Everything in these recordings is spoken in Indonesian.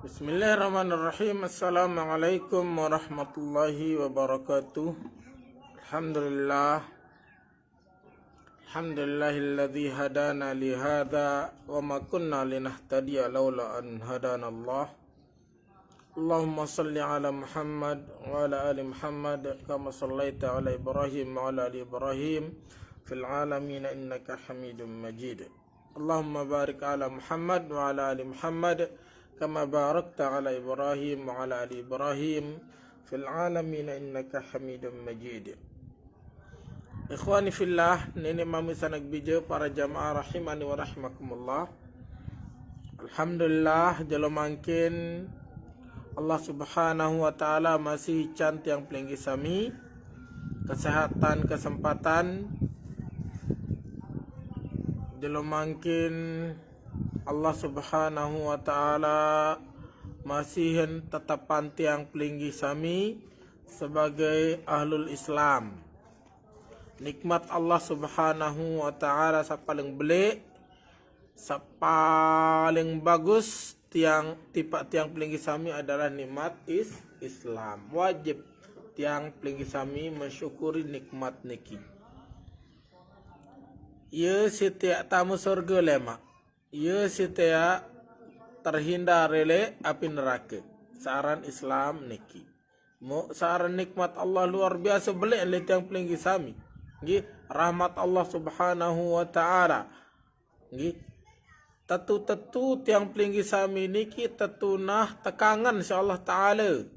Bismillahirrahmanirrahim. Assalamualaikum warahmatullahi wabarakatuh. Alhamdulillahilladzi hadana li hadza wa ma kunna linahtadiya laula an hadanallah. Allahumma salli ala Muhammad wa ala ali Muhammad kama sallaita ala Ibrahim wa ala ali Ibrahim fil alamin innaka Hamidum Majid. Allahumma barik ala Muhammad wa ala ali Muhammad kama barakta ala Ibrahim wa ala ali Ibrahim fil alamin innaka Hamidum Majid. Ikhwani fillah, nenek mami sanak bija para jamaah rahimani wa rahimakumullah. Alhamdulillah jalo mangkin Allah subhanahu wa ta'ala masih cantik yang pelinggi sami kesehatan kesempatan jalo mangkin Allah subhanahu wa ta'ala masih tetap pantiang pelinggi sami sebagai ahlul Islam. Nikmat Allah subhanahu wa ta'ala sapaling belik, sapaling bagus tiang pelinggi sami adalah nikmat Islam. Wajib tiang pelinggi sami mensyukuri nikmat niki. Ya setiap tamu surga lemak. Ya setiap terhindar oleh api neraka. Saran Islam niki. Saran nikmat Allah luar biasa belik oleh tiang pelinggi sami. Rahmat Allah subhanahu wa ta'ala. Tetu tiang pelinggi sami niki tetunah tekangan insyaallah ta'ala.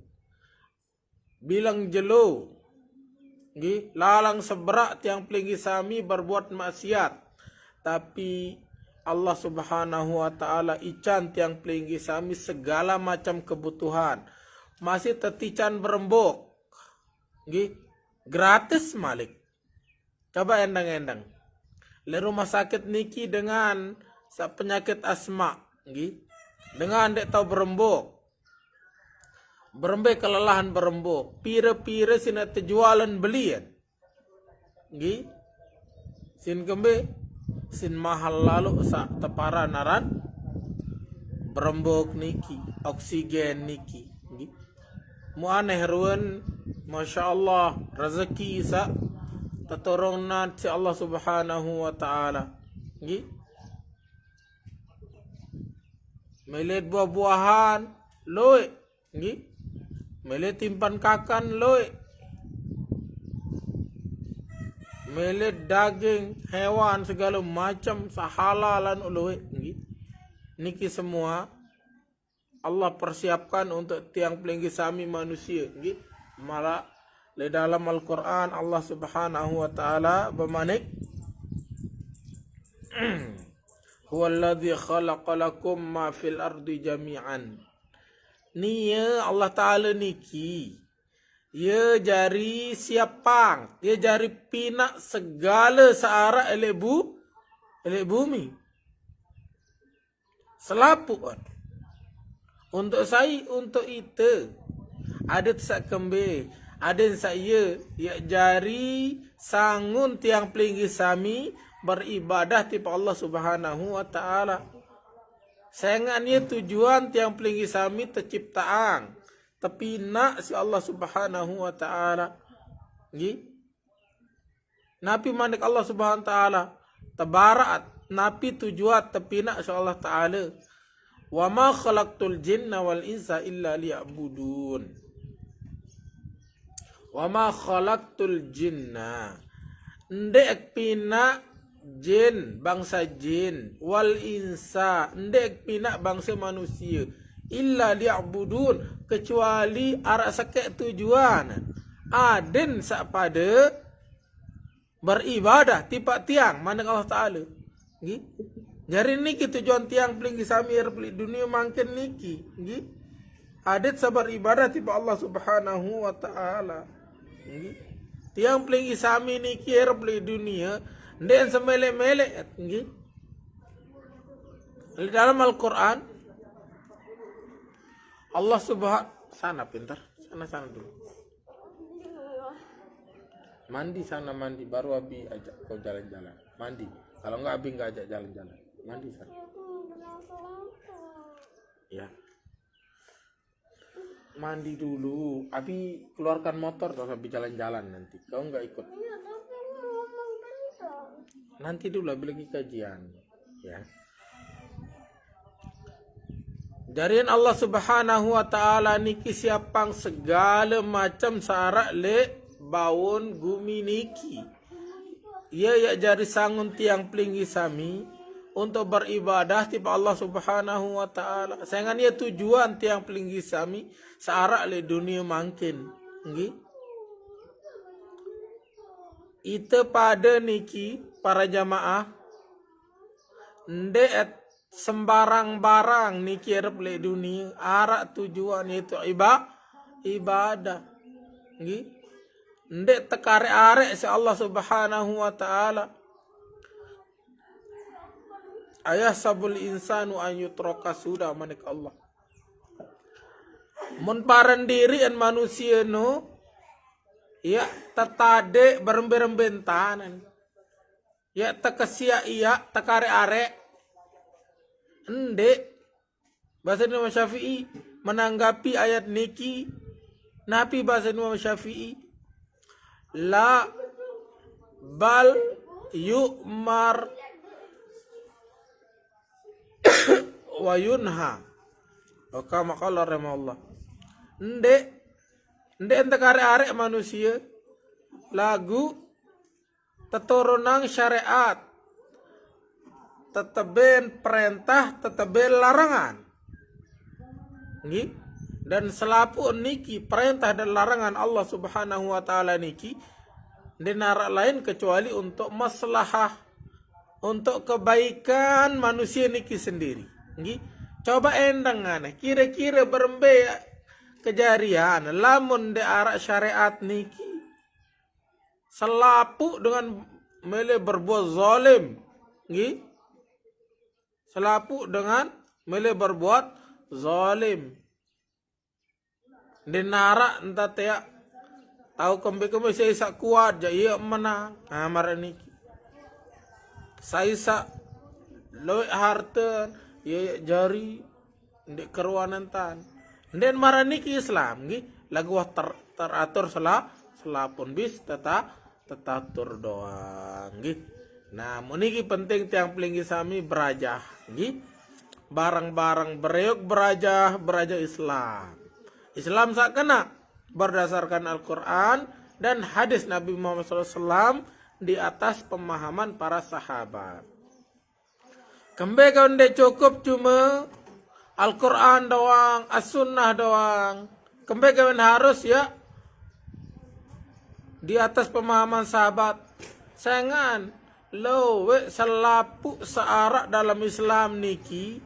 Bilang jelo. Lalang seberak tiang pelinggi sami berbuat maksiat. Tapi Allah subhanahu wa ta'ala ican tiang pelinggi sami segala macam kebutuhan. Masih tetican berembuk. Gratis malik. Coba endang-endang. Le rumah sakit niki dengan penyakit asma. Dengan dek tahu berembuk. Berembuk kelelahan berembuk. Pira-pira sina terjualan belian. Sin kembe. Sin mahal lalu sa tepara naran berembuk niki, oksigen niki. Mu aneh ruan, masya Allah rezeki sa teturunan si Allah subhanahu wa ta'ala. Melihat buah-buahan loe, melihat timpan kakan loe, melihat daging hewan segala macam sahalalan loe. Niki semua Allah persiapkan untuk tiang pelinggi sami manusia. Malah di dalam Al-Quran Allah subhanahu wa ta'ala bermanik huwallazi khalaqalakum ma fil ardi jami'an. Nia Allah ta'ala niki ya jari siapang, ya jari pinak segala searah elek bumi. Selaput untuk saya, untuk itu ada sak kembe, ada saya ya jari sangun tiang pelinggi sami beribadah tipa Allah subhanahu wa ta'ala. Sayangannya tujuan tiang pelinggi sami terciptaan. Tapi nak si Allah subhanahu wa ta'ala. Nabi manik Allah subhanahu wa ta'ala. Tabarat. Nabi tujuan tapi nak si Allah ta'ala. Wa ma khalaqtul jinna wal insa illa liya'budun. Wa ma khalaqtul jinna. Ndek pina jin, bangsa jin. Wal insa. Ndek pina bangsa manusia. Illa liya'budun. Kecuali arah sakit tujuan. Aden pada beribadah. Tipak tiang. Mana Allah Ta'ala. Jadi niki tujuan tiang pelinggi sami pelik dunia mangken niki. Adet sabar ibadah tiba Allah subhanahu wa ta'ala. Tiang pelinggi sami niki pelik dunia. Ndek semelek-melek. Dalam Al-Quran. Allah subhanahu. Sana pintar. Sana dulu. Mandi sana mandi. Baru Abi ajak kau jalan-jalan. Mandi. Kalau enggak Abi enggak ajak jalan-jalan. Mandi sana. Ya. mandi dulu. Abi keluarkan motor terus Abi jalan-jalan nanti. Kau nggak ikut? Nanti dulu Abi lagi kajian. Ya. Jarian Allah Subhanahu wa taala niki siapang segala macam syarat le bawon gumi niki. Ia ya jari sangun tiang pelinggi sami untuk beribadah tiba Allah Subhanahu wa taala. Sayangan ia tujuan tiang pelinggi sami syarat le dunia mangkin. Nggih. Itu pada niki para jamaah ndek sembarang barang niki arep le dunia arak tujuan itu ibadah nggih ndek tekare arek si Allah Subhanahu wa taala ayah sabul insanu an yutraka sudah manik Allah mun parandiri an manusia no ya tetade beremben-rembentan ya tekesia iya tekare arek ndek bahasa Imam Syafi'i menanggapi ayat niki nabi bahasa Imam Syafi'i la bal yu'mar wa yunha kama qala rahimahullah ndek ente arek manusia lagu teturunang syariat teteben perintah teteben larangan nggih dan selapu niki perintah dan larangan Allah Subhanahu wa taala niki denara lain kecuali untuk maslahah untuk kebaikan manusia niki sendiri nggih coba endang kira-kira berembe kejarian lamun de arak syariat niki selapu dengan mele berbuat zalim nggih selapu dengan mele berbuat zalim. Denara entah tia tahu kembe saya isak kuat jadi menang. Amar niki. Saya isak loe harta ya jari ndek keruanan tan. Den maraniki Islam nggih lagu teratur selapun bis tetatur doang nggih. Nah, meniki penting tiang pelinggi sami berajah, nggih. Barang-barang bereok berajah Islam. Islam sakena berdasarkan Al-Qur'an dan hadis Nabi Muhammad SAW di atas pemahaman para sahabat. Kembe konde cukup cuma Al-Qur'an doang, As-Sunnah doang. Kembe kawan harus ya di atas pemahaman sahabat. Sayangan lowe selapu searak dalam Islam niki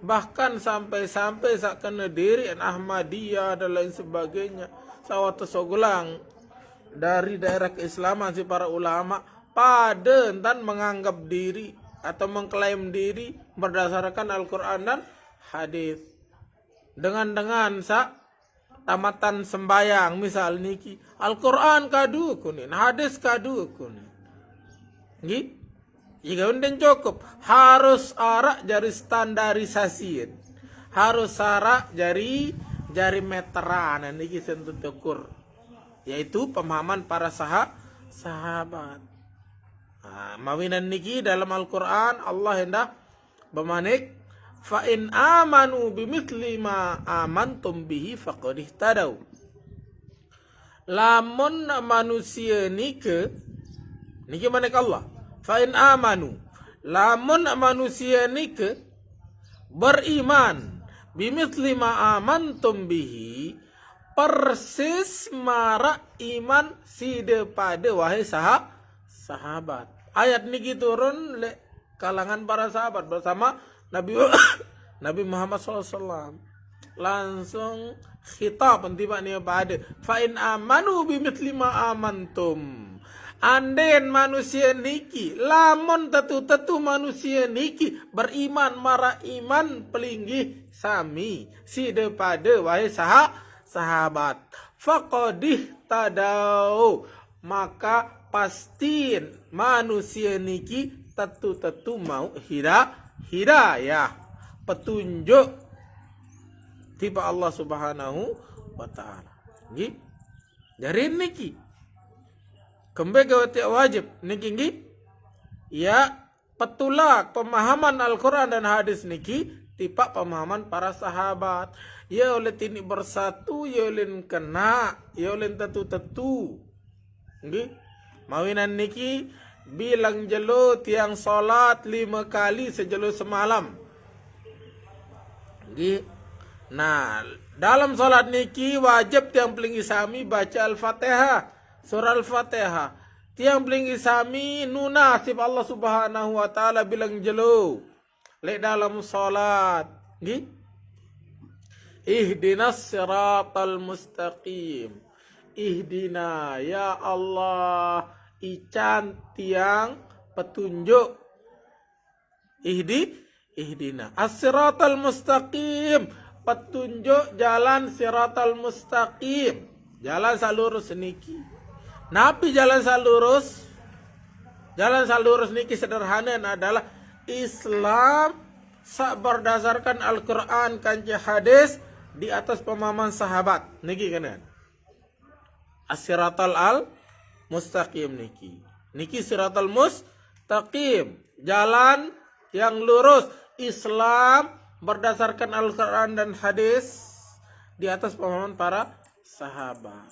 bahkan sampai sakena diri Ahmadiyah dan lain sebagainya sawat sogulang dari daerah keislaman si para ulama pada entan menganggap diri atau mengklaim diri berdasarkan Al-Qur'an dan hadis dengan tamatan sembayang misal niki Al-Qur'an kadu kunin hadis kadu kunin nggih, jika unden cukup harus arak jari standarisasi, harus arak jari meteran, niki sentuh tukur, yaitu pemahaman para sahabat. Nah, mawinan niki dalam Al-Quran Allah hendak bermanik, fa in amanu bimithli ma amantum bihi faqad ihtadaw. Lamun manusia niki manik Allah. Fa in amanu lamun manusia nike beriman bimithli ma amantum bihi persis mara iman side pada wahai sahabat. Ayat niki turun le kalangan para sahabat bersama Nabi Muhammad SAW. Langsung khitab tiba ni pada fa in amanu bimithli ma amantum. Anden manusia niki lamun tetu manusia niki beriman mara iman pelinggi sami side pada wahai sahabat faqadih tadau maka pastiin manusia niki tetu mau hidayah petunjuk tiba Allah Subhanahu wa taala. Nggih. Dari niki kembe gawe wajib niki nggih. Ya petulak pemahaman Al-Qur'an dan hadis niki tipa pemahaman para sahabat. Ya oleh tini bersatu, ya oleh kena, ya oleh tetu-tetu. Nggih. Mawinan niki bilang jelo tiang salat 5 kali sejelo semalam. Nggih. Nah, dalam salat niki wajib tiang peling isami baca Al-Fatihah, surah Al-Fatihah. Tiang peling isami nuna sif Allah Subhanahu wa taala bilang jelo lek dalam salat. Nggih. Ihdinas siratal mustaqim. Ihdina ya Allah, ican tiang petunjuk. Ihdina as-siratal mustaqim, petunjuk jalan siratal mustaqim, jalan salurus niki. Napi jalan salurus? Jalan salurus niki sederhana adalah Islam berdasarkan Al-Qur'an kanci hadis di atas pemahaman sahabat. Niki kan? As-siratal al-mustaqim niki. Niki siratal mustaqim, jalan yang lurus. Islam berdasarkan Al-Qur'an dan hadis di atas pemahaman para sahabat.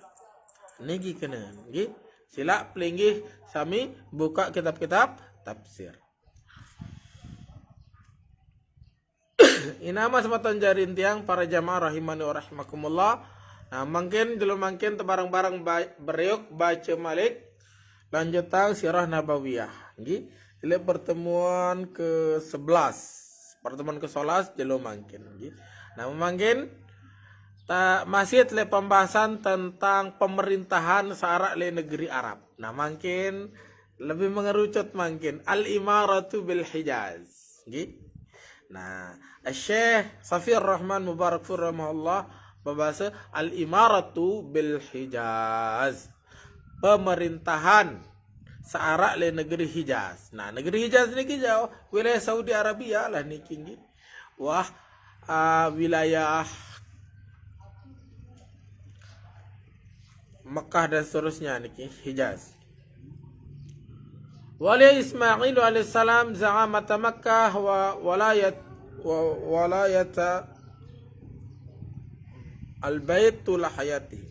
Niki kena, nggih. Sila pelinggih sami buka kitab-kitab tafsir. Inama sematan jarin tiang para jamaah rahimani wa rahimakumullah. Nah, mungkin dulu mungkin barang-barang beriuk baca malik lanjutan sirah nabawiyah. Nggih. Ini pertemuan ke-11. Pertemuan ke-11 dulu mungkin, nggih. Nah, mungkin masih le pembahasan tentang pemerintahan searah le negeri Arab. Nah, mungkin lebih mengerucut mungkin al-imaratu bil Hijaz. Nggih. Nah, Syekh Safir Rahman Mubarakfur rahimahullah membahas al-imaratu bil Hijaz. Pemerintahan searah le negeri Hijaz. Nah, negeri Hijaz niki jauh wilayah Saudi Arabia lah niki nggih. Wah, wilayah Mekah dan seterusnya niki Hijaz. Wali Ismail alaihissalam za'amata Makkah wa walayata al-baitul hayati.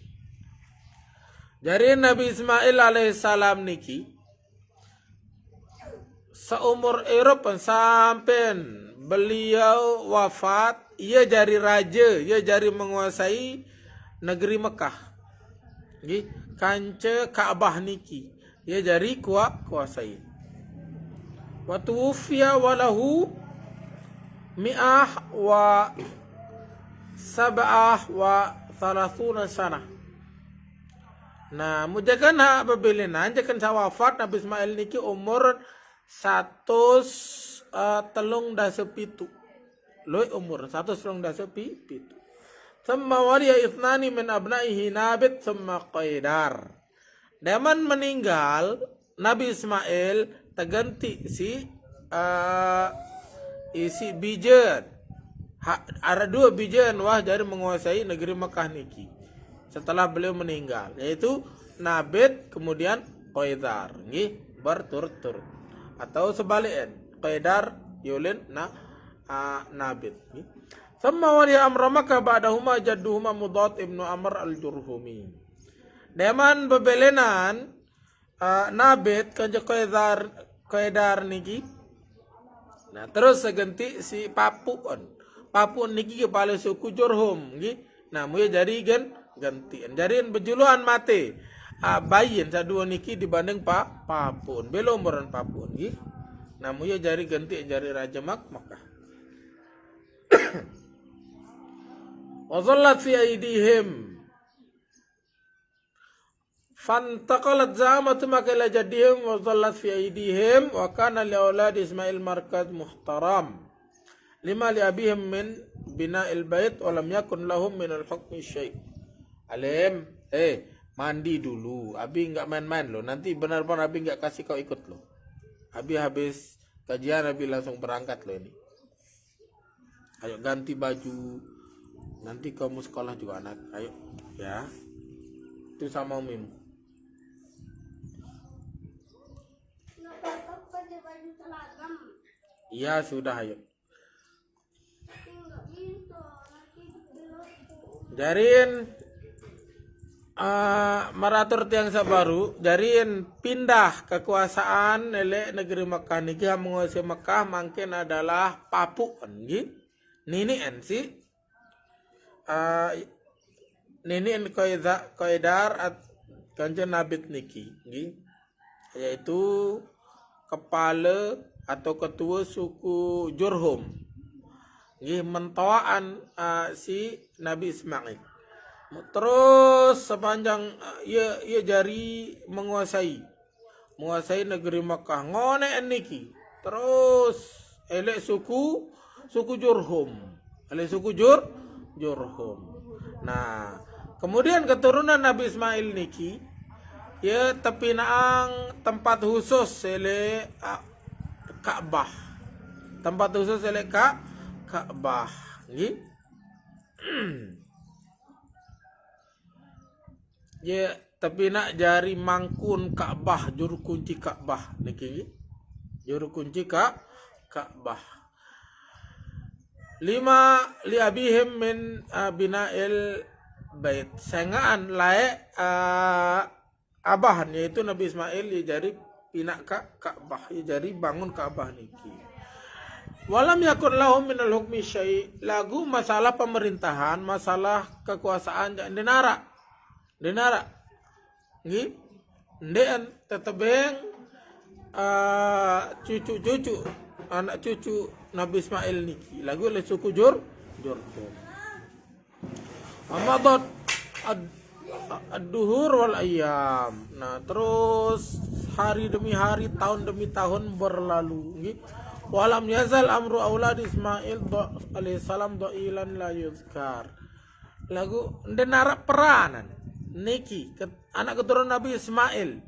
Jadi Nabi Ismail alaihissalam niki seumur Eropa sampai beliau wafat, ia jadi raja, ia jadi menguasai negeri Mekah. Nggih, kance Ka'bah niki ia jadi kuasai. Wa tuwfiya walahu mi'ah wa sab'ah wa thalathuna sana. Nah, mujakan hak babilinan jakan wafat Nabi Ismail niki umur 137. Loi umur 137. Thumma waliya ithnani min abnaihi Nabit thumma Qaidar. Daman meninggal Nabi Ismail terganti si bijan. Ada 2 bijan wah jadi menguasai negeri Mekah niki. Setelah beliau meninggal, yaitu Nabit kemudian Qaidar, nggih, berturut-turut. Atau sebaliknya, Qaidar yulin Nabit, nggih. Thumma wali amra Makkah ba'dahuma jadduhuma Mudad ibnu Amr al-Jurhumi. Deman bebelenan Nabit kanja Qaidar niki. Nah, terus seganti si Papuan. Papuan niki kepala suku Jurhum, nggih. Nah, muya jadi gantian. Jadian berjuluan mati. Bayin sadua niki dibanding Papuan. Belum umuran Papuan, nggih. Nah, muya jadi ganti jadi raja Makkah. Wazallat fi aidihim fantaqalat zamatu makala jadihim wazallat fi aidihim wa kana li aulad Ismail markaz muhtaram lima li abihim min bina'il bait wa lam yakun lahum min al-hukmi syai'. Alim, mandi dulu. Abi enggak main-main loh. Nanti benar-benar Abi enggak kasih kau ikut loh. Abi habis kajian Abi langsung berangkat loh ini. Ayo ganti baju. Nanti kamu sekolah juga anak. Ayo ya. Itu sama Mim. Iya sudah ayo. Jarin maratur tiang sabaru, jarin pindah kekuasaan nele negeri Mekah niki menguasai Mekah mungkin adalah Papu nggih. Nini ensi nini en koidar kanjeng Nabit niki nggih. Yaitu kepala atau ketua suku Jurhum. Nggih mentoaan si Nabi Ismail. Terus sepanjang ia jari menguasai negeri Makkah ngone niki. Terus elek suku Jurhum. Elek suku Jurhum. Nah, kemudian keturunan Nabi Ismail niki ya tepinaang tempat khusus elek Ka'bah. Tempat khusus elek Ka'bah nggih. Ya tapi nak jari mangkun Ka'bah, juru kunci Ka'bah niki. Juru kunci Ka'bah. 5 li abihim min bina'il bait. Sengaan lae abah yaitu Nabi Ismail ya jari pinak Ka'bah, ya jari bangun Ka'bah niki. Walam yakun lahum minal hukmi syai'. Lagu masalah pemerintahan, masalah kekuasaan denara nggih ndeen tetebeng cucu anak cucu Nabi Ismail niki lagu oleh suku Jurhum. Amadat ad-duhur wal ayyam. Nah, terus hari demi hari, tahun demi tahun berlalu nggih. Walam yazal amru aulad Ismail alaihissalam doilan la yuzkar. Lagu denara peranan niki anak keturunan Nabi Ismail.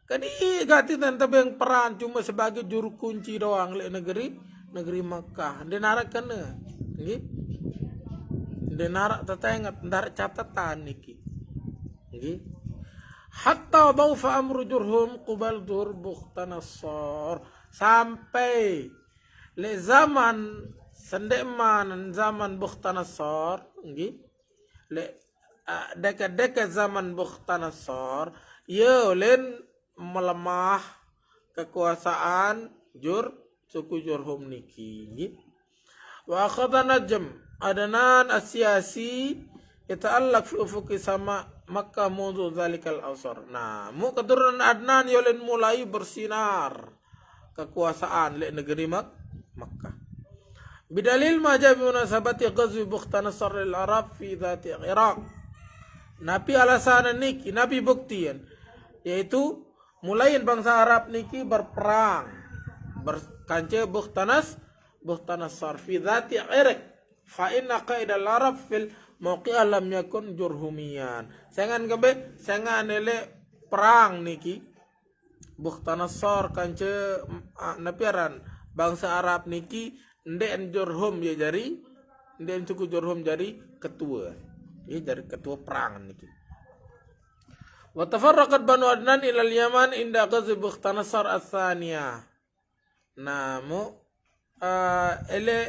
Kadi gati tentang peran cuma sebagai juru kunci doang le negeri Makkah. Denara kena nggih. Denara tetengat ndar catatan niki. Nggih. Hatta dhaufa amru Jurhum qubal dur Bukhtanasar. Sampai le zaman sendeman zaman Bukhtanasar nggih. Le dekat-dekat zaman Bukhtanasar ya len melemah kekuasaan suku Jurhum niki nggih. Wa akhadha najm Adnan Asyasi yata'allaq fi ufuqi sama Makkah mundu zalikal asar. Nah, keturunan Adnan ya len mulai bersinar kekuasaan le negeri Makkah. Bidalil ma ja'a bi munasabati ghazwi Bukhtanasar lil Arab fi dhati Iraq. Nabi alasan niki, Nabi buktian, yaitu mulain bangsa Arab niki berperang berkanca Bukhtanasar fi dhati Iraq. Fa inna qaidal Arab fil mawqi'ah lam yakun Jurhumiyan. Sengan ele perang niki Bukhtanasar kanca napiaran bangsa Arab niki ndek Jurhum ya jari ndek suku Jurhum jari ketua. Ini dari ketua perang niki. Wa tafarraqat Banu Adnan ila al-Yaman inda ghazwi Bukhtanasar ats-tsaniyah. Namu ele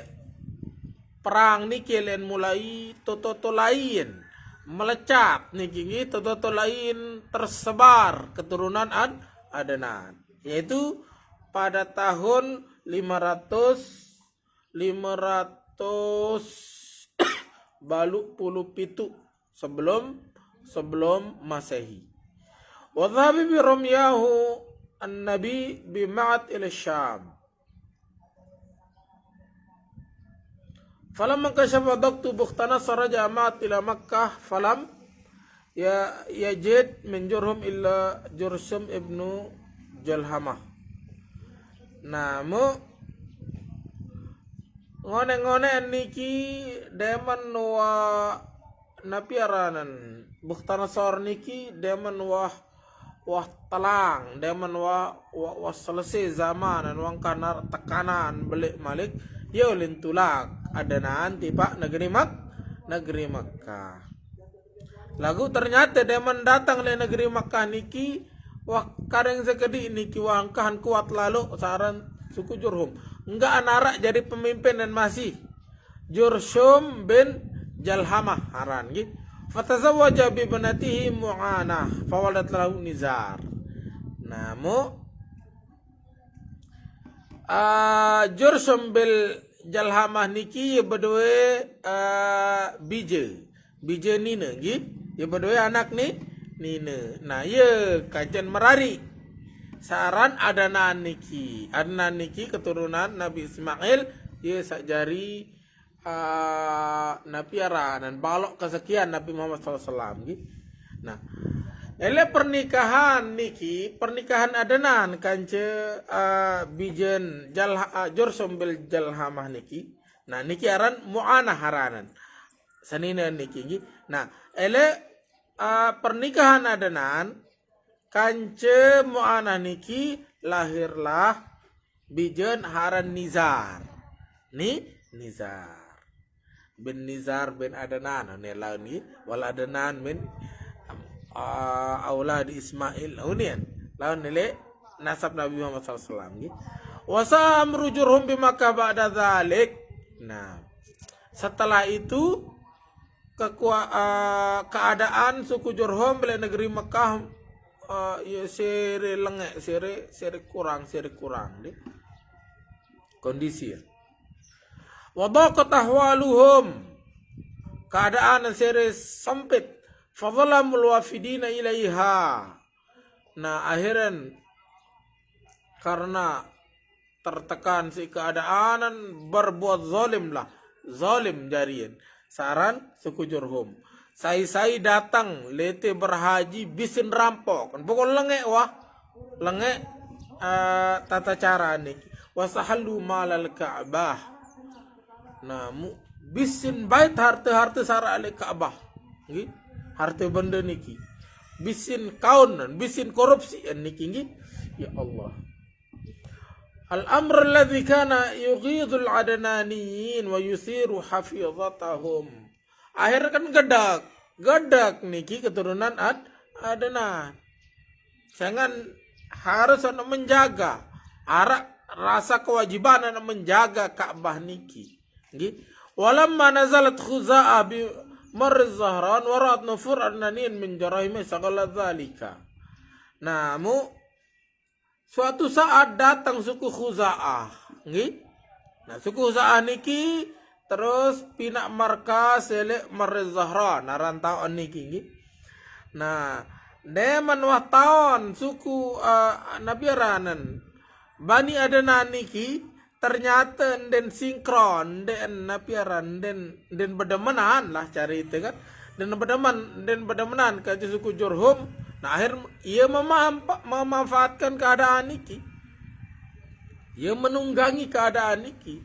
perang niki len mulai toto lain melecat niki toto lain tersebar keturunan Adnan, yaitu pada tahun 500 balu puluh pitu sebelum Masehi. Wa dhahabi bi ramyahu an-nabi bi ma'at ila Syam. Falamma kashafa daqtu Bukhtanasar raja'a ma'at ila Makkah falam yajid min Jurhum illa Jurshum ibnu Jalhamah. Namu ngone niki deman wa napiaranan Bukhtanasar niki deman wah talang deman wah selesai zaman wang karena tekanan belik malik ya ulin tulak ada nanti pak negeri Makkah. Lagu ternyata dia mendatang le negeri Makkah niki wah kadang sekedi niki wangkahan kuat lalu saran suku Jurhum. Enggak anarak jadi pemimpin dan masih Jurshum bin Jalhamah haran gitu. Fatazawwaja bi banatihi Mu'anah fawaladat lahu Nizar. Namu Jurshum bil Jalhamah niki berdua bija nina gitu. Ya berdua anak ni nina. Nah ya kajian merari saran Adnan niki keturunan Nabi Ismail ya sakjari Nabi aranan balok kesekian Nabi Muhammad SAW gitu. Nah ele pernikahan Adnan kance bijen Jurshum bil Jalhamah niki. Nah niki aran Mu'anah haranan sanina niki gitu. Nah ele pernikahan Adnan kance Mu'anah niki lahirlah bijen haran Nizar. Nizar bin Adnan ni wal Adnan min aulad Ismail unian lawan nile nasab Nabi Muhammad SAW gitu. Wasa amru Jurhum bi Makkah ba'da dzalik. Nah setelah itu keadaan suku Jurhum beli negeri Mekah ya seri lengek seri kurang deh kondisi ya. Wadaqat ahwaluhum keadaan seri sempit fadhalamul wafidina ilaiha. Nah akhirnya karena tertekan si keadaan berbuat zalim jarian saran suku Jurhum. Sai datang lete berhaji bisin rampok. Kan pokok lengek tata cara niki. Wasahallu malal Ka'bah. Nah bisin bait harta sara ale Ka'bah. Nggih. Harta benda niki. Bisin kaun, bisin korupsi niki nggih. Ya Allah. Al-amr alladhi kana yughidul adnaniyin wa yusiru hafizatahum. Akhirnya kan gedak niki keturunan Adnan. Jangan harus menjaga rasa kewajiban menjaga Ka'bah niki. Nggih. Walamma nazalat Khuza'ah bi Marr Zahran wa ra'at nufur adnaniyin min jarahim sagala dzalika. Namu suatu saat datang suku Khuza'ah, nggih. Nah, suku Khuza'ah niki terus pinak markas elek Marr Zahran narantau niki nggih. Nah, deman wahtaon suku Nabi aranan Bani Adnan niki ternyata den sinkron den Nabi aran den bedemenan lah cari itu kan. Den bedemenan ke suku Jurhum. Nah akhir ia memanfaatkan keadaan niki. Ia menunggangi keadaan niki.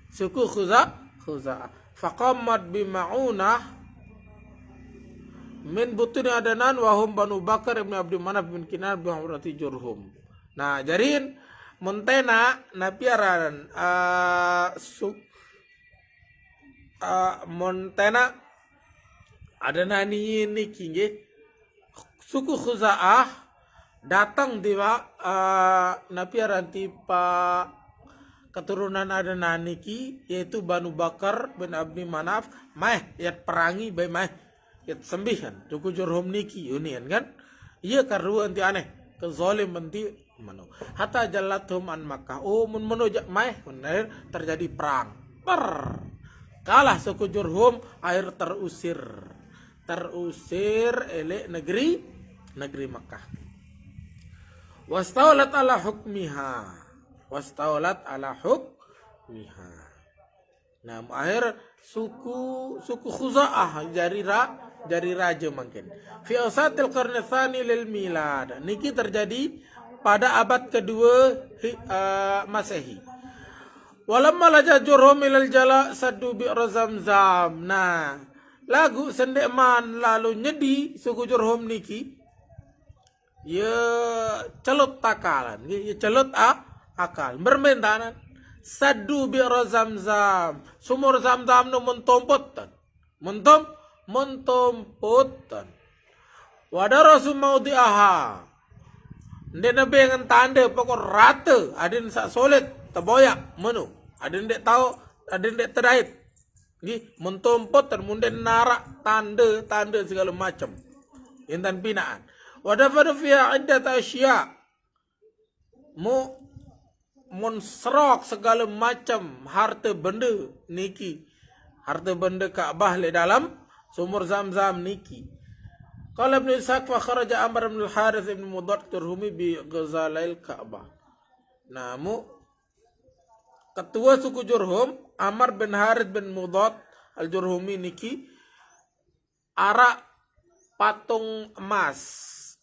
Suku Khuza'ah. Faqammat bima'unah min butuni Adnan wa hum Banu Bakar ibn Abdi Manaf bin Kinar bin Amrati Jurhum. Nah jarin montena napiaran montena Adnan ini niki suku Khuza'ah datang di napiaran tipa keturunan Adnan niki yaitu Banu Bakar bin Abdi Manaf yat perangi yat sembihan suku Jurhum niki unian kan iya karuan ti aneh kezalim menti mano hatta jalathum an Makkah menojak benar terjadi perang kalah suku Jurhum air terusir elek negeri Makkah. Wastaulat ala hukmiha. Nah, akhir suku Khuza'ah jadi raja mungkin. Fi awsatil qarni tsani lil milad. Niki terjadi pada abad kedua Masehi. Walamma laja Jurhum ilal jala saddu bi Zamzam. Nah, lagu sendeman lalu nyedi suku Jurhum niki ya celut takalan ya celut akal bermentanan saddu bi Zamzam sumur Zamzam nu mentompotan mentomputan wadarasu maudiaha ndek nabe ngan tanda pokok rata adin sak solid terboyak menu adin ndek tahu adin ndek terdait nggih mentomputan munden narak tanda segala macam intan binaan wadafadu fiha iddat asya monserok segala macam harta benda niki harta benda Ka'bah le dalam sumur Zam-Zam niki. Qala Ibn Ishaq fa kharaja Amr bin al-Harith ibn Mudad Jurhumi bi ghazalail Ka'bah. Namu ketua suku Jurhum Amr bin Harith bin Mudad al-Jurhumi niki arak patung emas,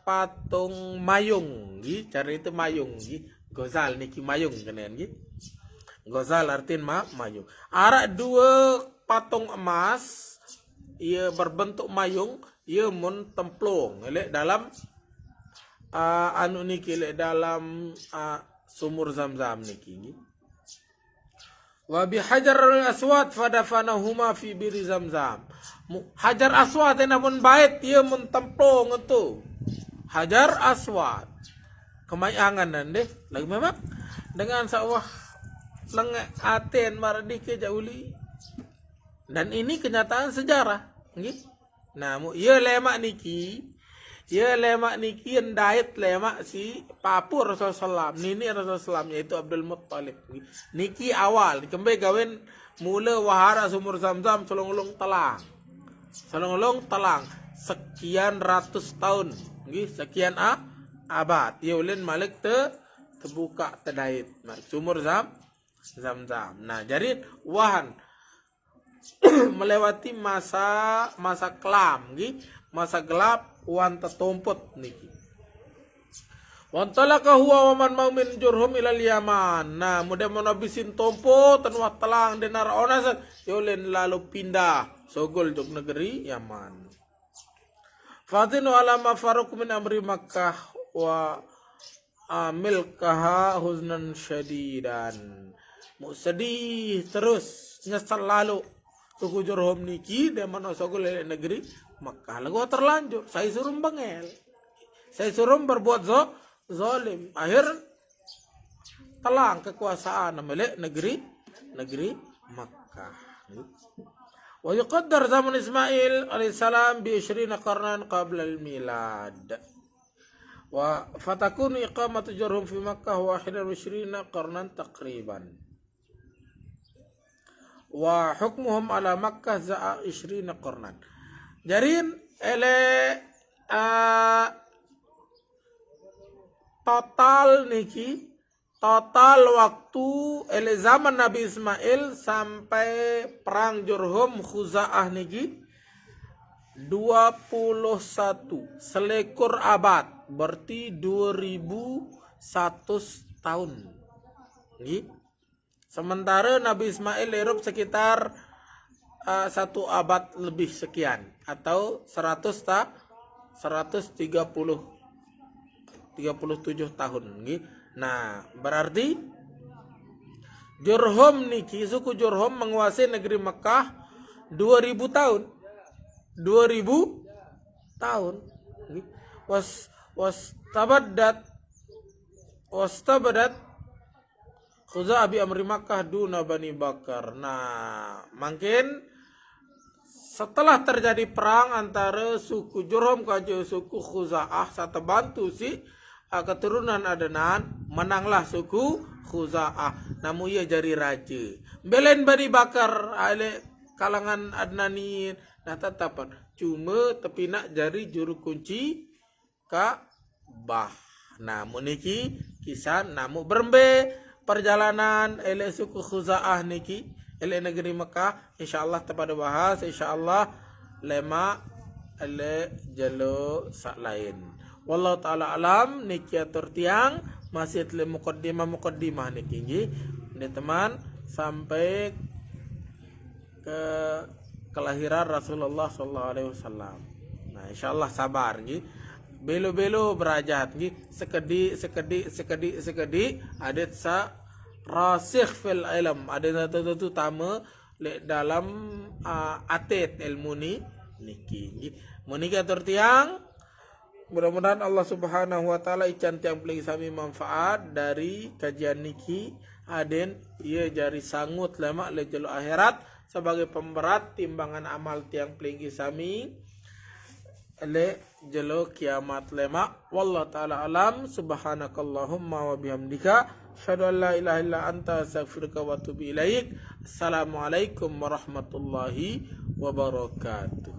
patung mayung nggih, cari itu mayung nggih. Ghazal niki mayung kenen nggih. Ghazal artinya mayung. Arak dua patung emas ia berbentuk mayung, ia mun templung elek dalam anu niki elek dalam sumur Zam-Zam niki. Wa bi hajar aswad fadafanahuma fi biri Zam-Zam. Hajar aswad namun bait ia mun templung itu. Hajar aswad. Kemayangan deh. Lagi memang dengan sawah lengek aten maradike jauli. Dan ini kenyataan sejarah, nggih. Nah, ieu lemak niki endait lemak si papu Rasulullah SAW, nini Rasulullah SAW yaitu Abdul Muttalib. Niki awal dikembe gawen mula wahara sumur Zam-Zam selong-long telang sekian ratus tahun, nggih, sekian abad. Ieu ulin malik terbuka terdait sumur Zam-Zam. Nah, jadi wahan melewati masa kelam nggih, masa gelap wan tetumput niki. Wan talaka huwa wa man mau min Jurhum ilal Yaman. Nah, mudah menabisin tumput dan wa telang denar onas yolen lalu pindah sogol jog negeri Yaman. Fatinu alama faruk min amri Makkah wa milkaha huznan syadidan. Sedih terus nyesal lalu suku Jurhum niki dan manosogol negeri Makkah. Lagu terlanjur, saya suruh bengel, saya suruh berbuat zalim. Akhir telang kekuasaan milik negeri Makkah. Wa yuqaddar zaman Ismail alaihissalam bi 20 qarnan qabla al-milad. Wa fatakunu iqamatu Jurhum fi Makkah wa 21 qarnan taqriban. Wa hukmuhum ala Makkah za'a 20 qarnan. Jarin total waktu zaman Nabi Ismail sampai perang Jurhum Khuza'ah niki 21 selekur abad, berarti 2100 tahun nggih. Sementara Nabi Ismail hidup sekitar 1 abad lebih sekian atau 137 tahun nggih. Nah, berarti Jurhum niki suku Jurhum menguasai negeri Mekah 2000 tahun. 2000 tahun nggih. Wastabaddat Khuza'ah bi amri Makkah duna Bani Bakar. Nah, mungkin setelah terjadi perang antara suku Jurhum ke suku Khuza'ah, satu bantu si keturunan Adnan, menanglah suku Khuza'ah. Namun ia jadi raja. Belain Bani Bakar ale kalangan Adnanin. Nah, tetapan cuma tapi nak jadi juru kunci Ka'bah. Namun niki kisah namun berembe perjalanan ele suku Khuza'ah niki ele negeri Mekah insyaallah tepada bahas insyaallah lema ele jalo sak lain. Wallahu taala alam niki atur tiang masih le muqaddimah niki nggih. Teman sampai ke kelahiran Rasulullah sallallahu alaihi wasallam. Nah, insyaallah sabar nggih. Belo-belo berajat nggih, sekedi adat sa rasikh fil ilm, ada satu tama le dalam atet ilmu niki. Menika tertiang. Mudah-mudahan Allah Subhanahu wa taala ican tiang paling sami manfaat dari kajian niki. Aden ia jari sangut lemak le jelo akhirat sebagai pemberat timbangan amal tiang paling sami le jelo kiamat lemak. Wallahu taala alam. Subhanakallahumma wa bihamdika asyhadu an la ilaha illa anta astaghfiruka wa atubu ilaik. Assalamualaikum warahmatullahi wabarakatuh.